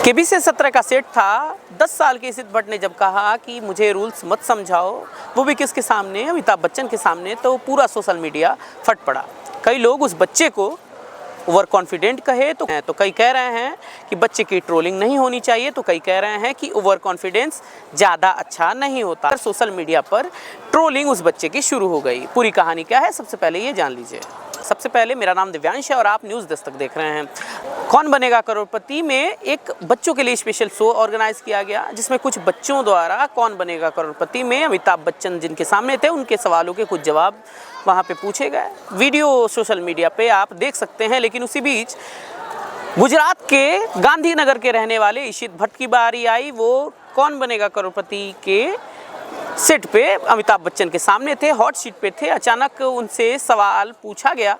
KBC 17 का set था। 10 साल के इसित भट्ट ने जब कहा कि मुझे रूल्स मत समझाओ, वो भी किसके सामने, अमिताभ बच्चन के सामने, तो पूरा सोशल मीडिया फट पड़ा। कई लोग उस बच्चे को ओवर कॉन्फिडेंट कहे तो कई कह रहे हैं कि बच्चे की ट्रोलिंग नहीं होनी चाहिए, तो कई कह रहे हैं कि ओवर कॉन्फिडेंस ज़्यादा अच्छा नहीं होता। सोशल मीडिया पर ट्रोलिंग उस बच्चे की शुरू हो गई। पूरी कहानी क्या है, सबसे पहले ये जान लीजिए। सबसे पहले मेरा नाम दिव्यांश है और आप न्यूज़ दस्तक देख रहे हैं। कौन बनेगा करोड़पति में एक बच्चों के लिए स्पेशल शो ऑर्गेनाइज किया गया, जिसमें कुछ बच्चों द्वारा कौन बनेगा करोड़पति में अमिताभ बच्चन जिनके सामने थे, उनके सवालों के कुछ जवाब वहां पे पूछे गए। वीडियो सोशल मीडिया पे आप देख सकते हैं। लेकिन उसी बीच गुजरात के गांधीनगर के रहने वाले इशित भट्ट की बारी आई। वो कौन बनेगा करोड़पति के सेट पे अमिताभ बच्चन के सामने थे, हॉट सीट पे थे। अचानक उनसे सवाल पूछा गया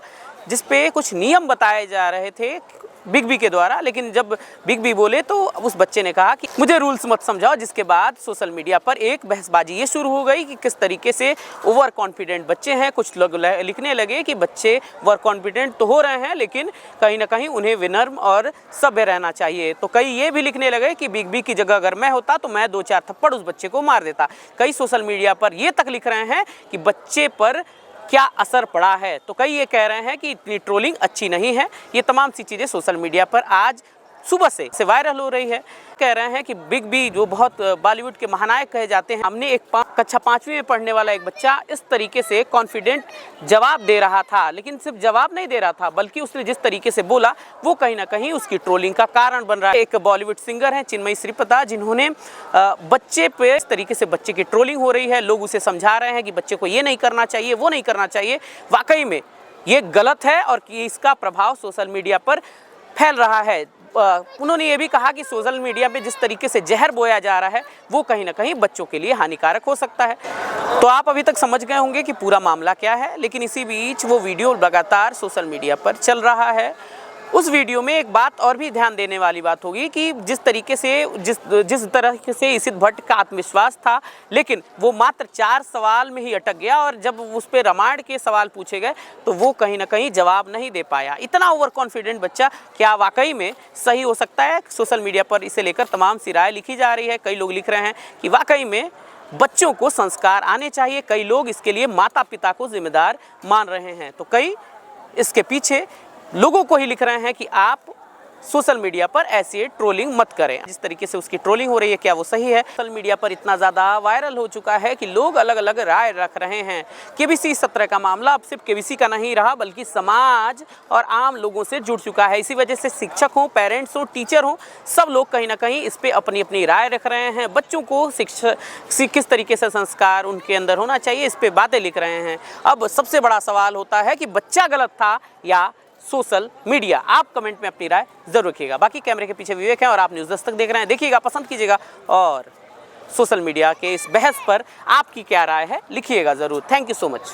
जिस पे कुछ नियम बताए जा रहे थे बिग बी के द्वारा। लेकिन जब बिग बी बोले तो उस बच्चे ने कहा कि मुझे रूल्स मत समझाओ, जिसके बाद सोशल मीडिया पर एक बहसबाजी ये शुरू हो गई कि किस तरीके से ओवर कॉन्फिडेंट बच्चे हैं। कुछ लोग लिखने लगे कि बच्चे ओवर कॉन्फिडेंट तो हो रहे हैं, लेकिन कहीं ना कहीं उन्हें विनम्र और सभ्य रहना चाहिए। तो कई ये भी लिखने लगे कि बिग बी की जगह अगर मैं होता तो मैं 2-4 थप्पड़ उस बच्चे को मार देता। कई सोशल मीडिया पर ये तक लिख रहे हैं कि बच्चे पर क्या असर पड़ा है। तो कई ये कह रहे हैं कि इतनी ट्रोलिंग अच्छी नहीं है। ये तमाम सी चीज़ें सोशल मीडिया पर आज सुबह से वायरल हो रही है। कह रहे हैं कि बिग बी जो बहुत बॉलीवुड के महानायक कहे जाते हैं, हमने एक कक्षा 5वीं में पढ़ने वाला एक बच्चा इस तरीके से कॉन्फिडेंट जवाब दे रहा था। लेकिन सिर्फ जवाब नहीं दे रहा था, बल्कि उसने जिस तरीके से बोला वो कहीं ना कहीं उसकी ट्रोलिंग का कारण बन रहा है। एक बॉलीवुड सिंगर है चिन्मयी श्रीपदा, जिन्होंने बच्चे पे इस तरीके से बच्चे की ट्रोलिंग हो रही है। लोग उसे समझा रहे हैं कि बच्चे को ये नहीं करना चाहिए, वो नहीं करना चाहिए। वाकई में ये गलत है और कि इसका प्रभाव सोशल मीडिया पर फैल रहा है। उन्होंने ये भी कहा कि सोशल मीडिया पे जिस तरीके से जहर बोया जा रहा है वो कहीं ना कहीं बच्चों के लिए हानिकारक हो सकता है। तो आप अभी तक समझ गए होंगे कि पूरा मामला क्या है। लेकिन इसी बीच वो वीडियो लगातार सोशल मीडिया पर चल रहा है। उस वीडियो में एक बात और भी ध्यान देने वाली बात होगी कि जिस तरीके से जिस तरह से इशित भट्ट का आत्मविश्वास था, लेकिन वो मात्र 4 सवाल में ही अटक गया। और जब उस पर रामायण के सवाल पूछे गए तो वो कहीं ना कहीं जवाब नहीं दे पाया। इतना ओवर कॉन्फिडेंट बच्चा क्या वाकई में सही हो सकता है? सोशल मीडिया पर इसे लेकर तमाम सी राय लिखी जा रही है। कई लोग लिख रहे हैं कि वाकई में बच्चों को संस्कार आने चाहिए। कई लोग इसके लिए माता पिता को जिम्मेदार मान रहे हैं। तो कई इसके पीछे लोगों को ही लिख रहे हैं कि आप सोशल मीडिया पर ऐसी ट्रोलिंग मत करें। जिस तरीके से उसकी ट्रोलिंग हो रही है, क्या वो सही है? सोशल मीडिया पर इतना ज़्यादा वायरल हो चुका है कि लोग अलग अलग राय रख रहे हैं। केबीसी 17 का मामला अब सिर्फ केबीसी का नहीं रहा, बल्कि समाज और आम लोगों से जुड़ चुका है। इसी वजह से शिक्षक हों, पेरेंट्स हों, टीचर हों, सब लोग कहीं ना कहीं इस पर अपनी अपनी राय रख रहे हैं। बच्चों को किस तरीके से संस्कार उनके अंदर होना चाहिए, इस पर बातें लिख रहे हैं। अब सबसे बड़ा सवाल होता है कि बच्चा गलत था या सोशल मीडिया? आप कमेंट में अपनी राय जरूर रखिएगा। बाकी कैमरे के पीछे विवेक है और आप न्यूज़ दस्तक देख रहे हैं। देखिएगा, पसंद कीजिएगा और सोशल मीडिया के इस बहस पर आपकी क्या राय है लिखिएगा ज़रूर। Thank you so much.